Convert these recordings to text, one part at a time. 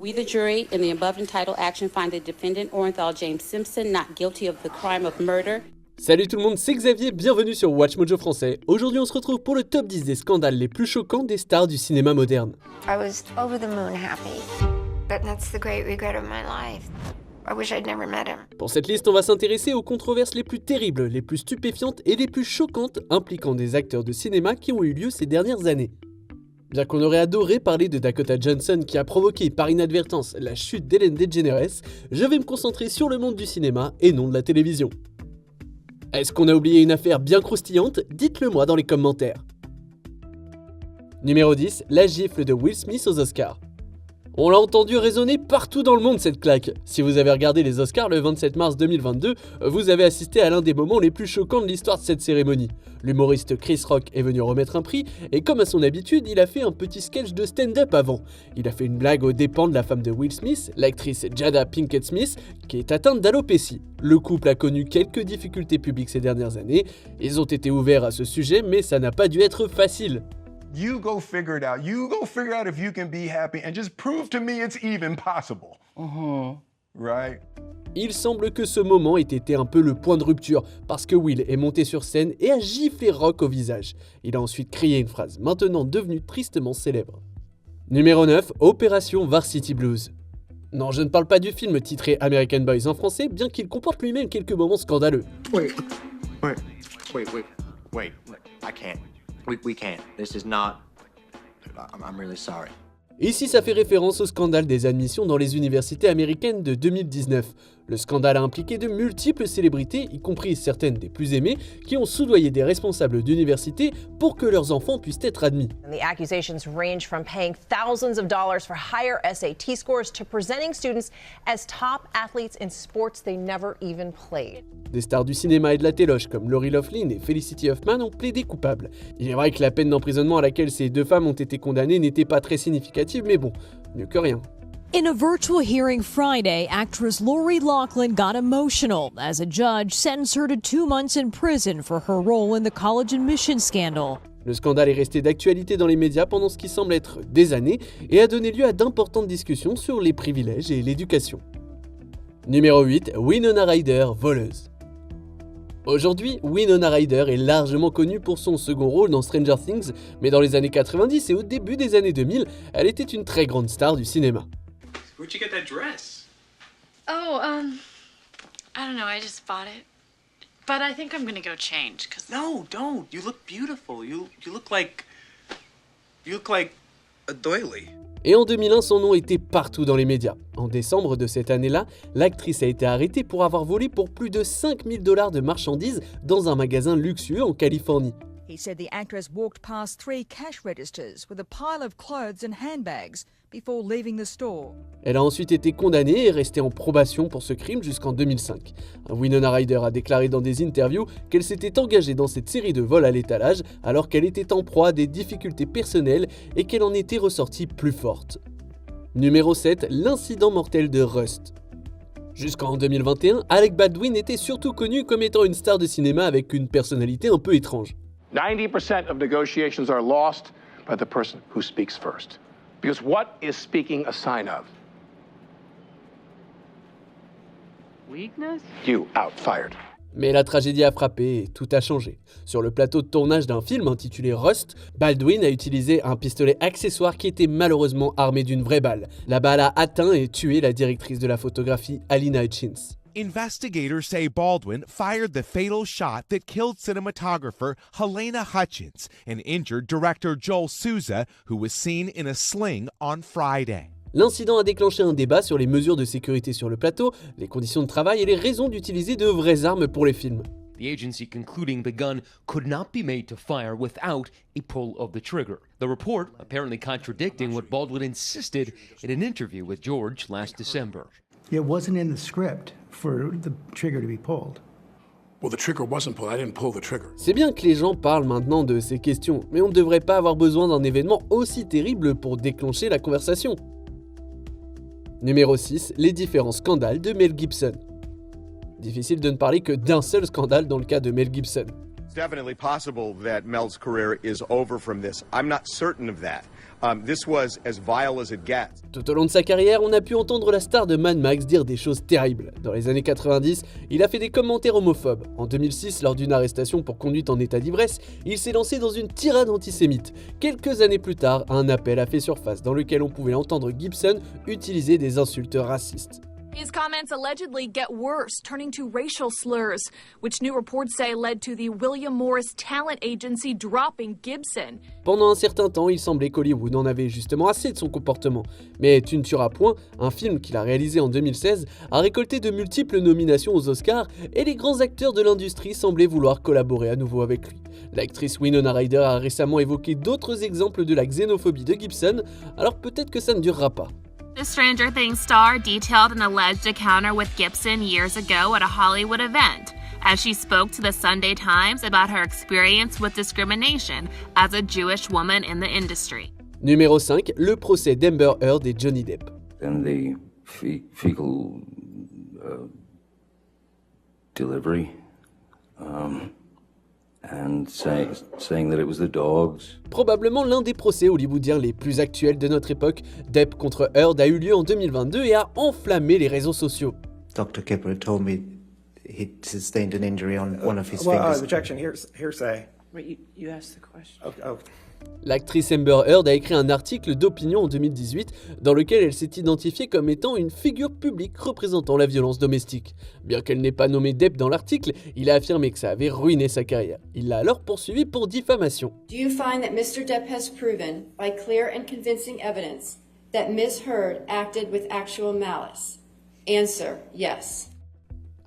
We, the jury, in the above entitled action, find the defendant, Orenthal James Simpson, not guilty of the crime of murder. Salut tout le monde, c'est Xavier, bienvenue sur WatchMojo français. Aujourd'hui on se retrouve pour le top 10 des scandales les plus choquants des stars du cinéma moderne. I was over the moon happy, but that's the great regret of my life. I wish I'd never met him. Pour cette liste, on va s'intéresser aux controverses les plus terribles, les plus stupéfiantes et les plus choquantes impliquant des acteurs de cinéma qui ont eu lieu ces dernières années. Bien qu'on aurait adoré parler de Dakota Johnson qui a provoqué par inadvertance la chute d'Ellen DeGeneres, je vais me concentrer sur le monde du cinéma et non de la télévision. Est-ce qu'on a oublié une affaire bien croustillante? Dites-le moi dans les commentaires. Numéro 10, la gifle de Will Smith aux Oscars. On l'a entendu résonner partout dans le monde cette claque. Si vous avez regardé les Oscars le 27 mars 2022, vous avez assisté à l'un des moments les plus choquants de l'histoire de cette cérémonie. L'humoriste Chris Rock est venu remettre un prix et comme à son habitude, il a fait un petit sketch de stand-up avant. Il a fait une blague aux dépens de la femme de Will Smith, l'actrice Jada Pinkett Smith, qui est atteinte d'alopécie. Le couple a connu quelques difficultés publiques ces dernières années. Ils ont été ouverts à ce sujet, mais ça n'a pas dû être facile. You go figure it out. You go figure out if you can be happy and just prove to me it's even possible. Right? Il semble que ce moment ait été un peu le point de rupture parce que Will est monté sur scène et a giflé Rock au visage. Il a ensuite crié une phrase maintenant devenue tristement célèbre. Numéro 9, Opération Varsity Blues. Non, je ne parle pas du film titré American Boys en français, bien qu'il comporte lui-même quelques moments scandaleux. Wait, I can't. We can't. This is not. I'm really sorry. Ici, ça fait référence au scandale des admissions dans les universités américaines de 2019. Le scandale a impliqué de multiples célébrités, y compris certaines des plus aimées, qui ont soudoyé des responsables d'universités pour que leurs enfants puissent être admis. The accusations range from paying thousands of dollars for higher SAT scores to presenting students as top athletes in sports they never even played. Des stars du cinéma et de la téloche comme Lori Loughlin et Felicity Huffman ont plaidé coupables. Il est vrai que la peine d'emprisonnement à laquelle ces deux femmes ont été condamnées n'était pas très significative, mais bon, mieux que rien. In a virtual hearing Friday, actress Lori Loughlin got emotional as a judge sentenced her to 2 months in prison for her role in the college admission scandal. Le scandale est resté d'actualité dans les médias pendant ce qui semble être des années et a donné lieu à d'importantes discussions sur les privilèges et l'éducation. Numéro 8, Winona Ryder, voleuse. Aujourd'hui, Winona Ryder est largement connue pour son second rôle dans Stranger Things, mais dans les années 90 et au début des années 2000, elle était une très grande star du cinéma. Where'd you get that dress? Oh, I don't know, I just bought it. But I think I'm gonna go change, cause... No, don't. You look beautiful. You look like a doily. Et en 2001, son nom était partout dans les médias. En décembre de cette année-là, l'actrice a été arrêtée pour avoir volé pour plus de $5 000 de marchandises dans un magasin luxueux en Californie. He said the actress walked past 3 cash registers with a pile of clothes and handbags before leaving the store. Elle a ensuite été condamnée et restée en probation pour ce crime jusqu'en 2005. Winona Ryder a déclaré dans des interviews qu'elle s'était engagée dans cette série de vols à l'étalage alors qu'elle était en proie à des difficultés personnelles et qu'elle en était ressortie plus forte. Numéro 7, l'incident mortel de Rust. Jusqu'en 2021, Alec Baldwin était surtout connu comme étant une star de cinéma avec une personnalité un peu étrange. 90% of negotiations are lost by the person who speaks first. Because what is speaking a sign of? Weakness? You out, fired. Mais la tragédie a frappé et tout a changé. Sur le plateau de tournage d'un film intitulé Rust, Baldwin a utilisé un pistolet accessoire qui était malheureusement armé d'une vraie balle. La balle a atteint et tué la directrice de la photographie, Alina Hutchins. Investigators say Baldwin fired the fatal shot that killed cinematographer Helena Hutchins and injured director Joel Souza, who was seen in a sling on Friday. L'incident a déclenché un débat sur les mesures de sécurité sur le plateau, les conditions de travail et les raisons d'utiliser de vraies armes pour les films. The agency concluding the gun could not be made to fire without a pull of the trigger. The report apparently contradicting what Baldwin insisted in an interview with George last December. It wasn't in the script for the trigger to be pulled. Well, the trigger wasn't pulled. I didn't pull the trigger. C'est bien que les gens parlent maintenant de ces questions, mais on ne devrait pas avoir besoin d'un événement aussi terrible pour déclencher la conversation. Numéro 6, les différents scandales de Mel Gibson. Difficile de ne parler que d'un seul scandale dans le cas de Mel Gibson. definitely possible that Mel's career is over from this. I'm not certain of that. This was as vile as it gets. Tout au long de sa carrière, on a pu entendre la star de Mad Max dire des choses terribles. Dans les années 90, il a fait des commentaires homophobes. En 2006, lors d'une arrestation pour conduite en état d'ivresse, il s'est lancé dans une tirade antisémite. Quelques années plus tard, un appel a fait surface dans lequel on pouvait entendre Gibson utiliser des insultes racistes. His comments allegedly get worse, turning to racial slurs, which new reports say led to the William Morris Talent Agency dropping Gibson. Pendant un certain temps, il semblait qu'Hollywood en avait justement assez de son comportement. Mais Tu ne tueras point, un film qu'il a réalisé en 2016, a récolté de multiples nominations aux Oscars et les grands acteurs de l'industrie semblaient vouloir collaborer à nouveau avec lui. L'actrice Winona Ryder a récemment évoqué d'autres exemples de la xénophobie de Gibson, alors peut-être que ça ne durera pas. The Stranger Things star detailed an alleged encounter with Gibson years ago at a Hollywood event, as she spoke to the Sunday Times about her experience with discrimination as a Jewish woman in the industry. Numéro 5, le procès d'Amber Heard et Johnny Depp. And the fecal delivery, and saying that it was the dogs. Probablement l'un des procès hollywoodiens les plus actuels de notre époque, Depp contre Heard a eu lieu en 2022 et a enflammé les réseaux sociaux. Dr. Kipper told me he'd sustained an injury on one of his well, fingers. Objection, hearsay. Wait, you asked the question. Okay. L'actrice Amber Heard a écrit un article d'opinion en 2018 dans lequel elle s'est identifiée comme étant une figure publique représentant la violence domestique. Bien qu'elle n'ait pas nommé Depp dans l'article, il a affirmé que ça avait ruiné sa carrière. Il l'a alors poursuivi pour diffamation. Do you find that Mr. Depp has proven, by clear and convincing evidence, that Ms. Heard acted with actual malice? Answer, yes.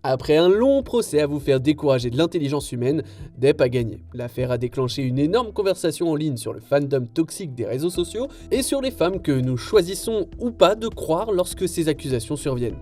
Après un long procès à vous faire décourager de l'intelligence humaine, Depp a gagné. L'affaire a déclenché une énorme conversation en ligne sur le fandom toxique des réseaux sociaux et sur les femmes que nous choisissons ou pas de croire lorsque ces accusations surviennent.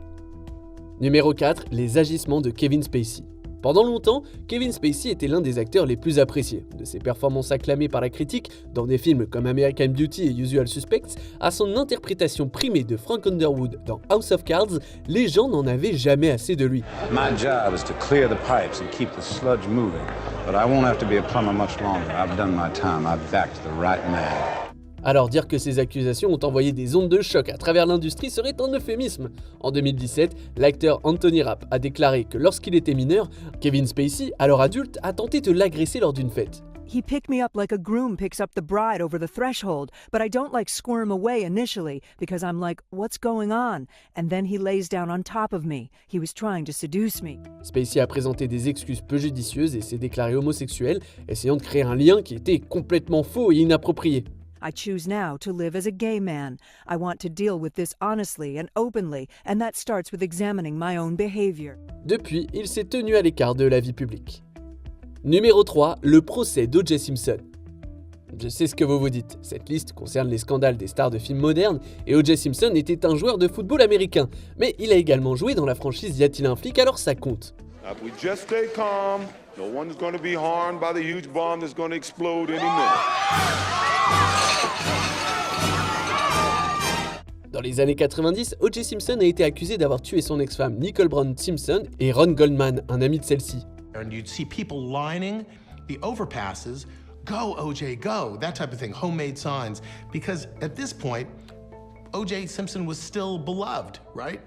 Numéro 4, les agissements de Kevin Spacey. Pendant longtemps, Kevin Spacey était l'un des acteurs les plus appréciés. De ses performances acclamées par la critique dans des films comme American Beauty et Usual Suspects, à son interprétation primée de Frank Underwood dans House of Cards, les gens n'en avaient jamais assez de lui. My job is to clear the pipes and keep the sludge moving, but I won't have to be a plumber much longer. I've done my time. I've backed the right man. Alors dire que ces accusations ont envoyé des ondes de choc à travers l'industrie serait un euphémisme. En 2017, l'acteur Anthony Rapp a déclaré que lorsqu'il était mineur, Kevin Spacey, alors adulte, a tenté de l'agresser lors d'une fête. He picked me up like a groom picks up the bride over the threshold, but I don't squirm away initially because I'm like, what's going on? And then he lays down on top of me. He was trying to seduce me. Spacey a présenté des excuses peu judicieuses et s'est déclaré homosexuel, essayant de créer un lien qui était complètement faux et inapproprié. I choose now to live as a gay man. I want to deal with this honestly and openly, and that starts with examining my own behavior. Depuis, il s'est tenu à l'écart de la vie publique. Numéro 3, le procès d'O.J. Simpson. Je sais ce que vous vous dites, cette liste concerne les scandales des stars de films modernes et O.J. Simpson était un joueur de football américain, mais il a également joué dans la franchise Y a-t-il un flic, alors ça compte. If we just stay calm, no one's going to be harmed by the huge bomb that's going to explode any minute. Dans les années 90, O.J. Simpson a été accusé d'avoir tué son ex-femme Nicole Brown Simpson et Ron Goldman, un ami de celle-ci. And you'd see people lining the overpasses, go OJ, go, that type of thing, homemade signs, because at this point, O.J. Simpson was still beloved, right?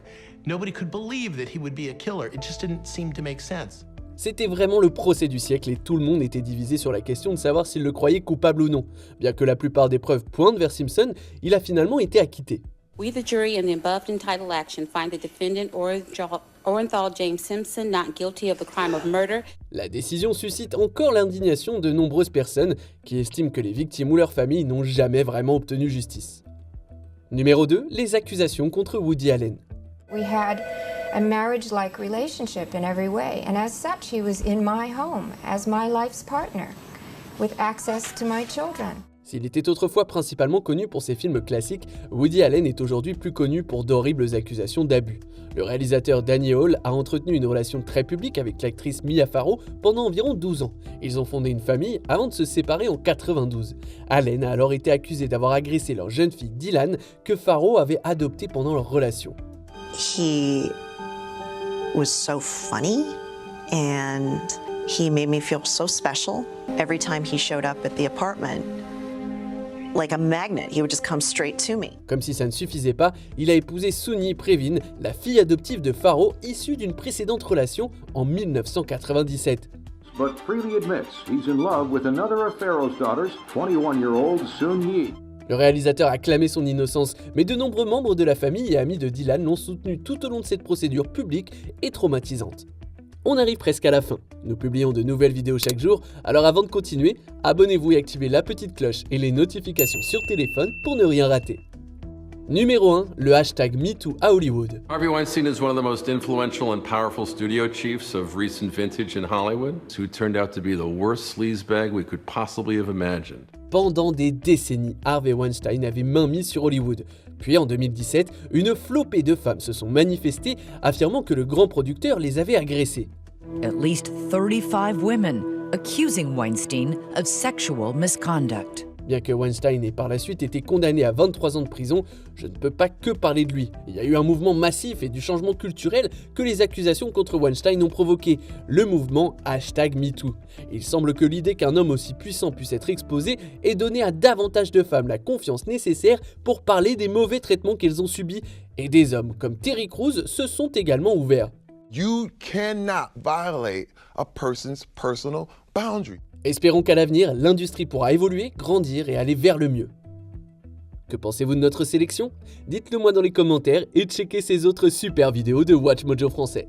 Nobody could believe that he would be a killer. It just didn't seem to make sense. C'était vraiment le procès du siècle et tout le monde était divisé sur la question de savoir s'il le croyait coupable ou non. Bien que la plupart des preuves pointent vers Simpson, il a finalement été acquitté. We, the jury, in the above entitled action, find the defendant Orenthal James Simpson not guilty of the crime of murder. La décision suscite encore l'indignation de nombreuses personnes qui estiment que les victimes ou leurs familles n'ont jamais vraiment obtenu justice. Numéro 2, les accusations contre Woody Allen. We had a marriage-like relationship in every way, and as such, he was in my home as my life's partner, with access to my children. S'il était autrefois principalement connu pour ses films classiques, Woody Allen est aujourd'hui plus connu pour d'horribles accusations d'abus. Le réalisateur Danny Hall a entretenu une relation très publique avec l'actrice Mia Farrow pendant environ 12 ans. Ils ont fondé une famille avant de se séparer en 92. Allen a alors été accusé d'avoir agressé leur jeune fille Dylan, que Farrow avait adoptée pendant leur relation. He was so funny and He made me feel so special every time he showed up at the apartment. Like a magnet, he would just come straight to me. Comme si ça ne suffisait pas, il a épousé Sooni Previn, la fille adoptive de Farrow, issue d'une précédente relation en 1997. But freely admits he's in love with another of Pharaoh's daughters, 21-year-old Soon Yi. Le réalisateur a clamé son innocence, mais de nombreux membres de la famille et amis de Dylan l'ont soutenu tout au long de cette procédure publique et traumatisante. On arrive presque à la fin. Nous publions de nouvelles vidéos chaque jour, alors avant de continuer, abonnez-vous et activez la petite cloche et les notifications sur téléphone pour ne rien rater. Numéro 1, le hashtag MeToo à Hollywood. Harvey Weinstein is one of the most influential and powerful studio chiefs of recent vintage in Hollywood, who turned out to be the worst sleazebag we could possibly have imagined. Pendant des décennies, Harvey Weinstein avait mainmise sur Hollywood. Puis en 2017, une flopée de femmes se sont manifestées affirmant que le grand producteur les avait agressées. At least 35 women accusing Weinstein of sexual misconduct. Bien que Weinstein ait par la suite été condamné à 23 ans de prison, je ne peux pas que parler de lui. Il y a eu un mouvement massif et du changement culturel que les accusations contre Weinstein ont provoqué, le mouvement #MeToo. Il semble que l'idée qu'un homme aussi puissant puisse être exposé ait donné à davantage de femmes la confiance nécessaire pour parler des mauvais traitements qu'elles ont subis, et des hommes comme Terry Crews se sont également ouverts. You cannot violate a person's personal boundary. Espérons qu'à l'avenir, l'industrie pourra évoluer, grandir et aller vers le mieux. Que pensez-vous de notre sélection? Dites-le moi dans les commentaires et checkez ces autres super vidéos de WatchMojo français.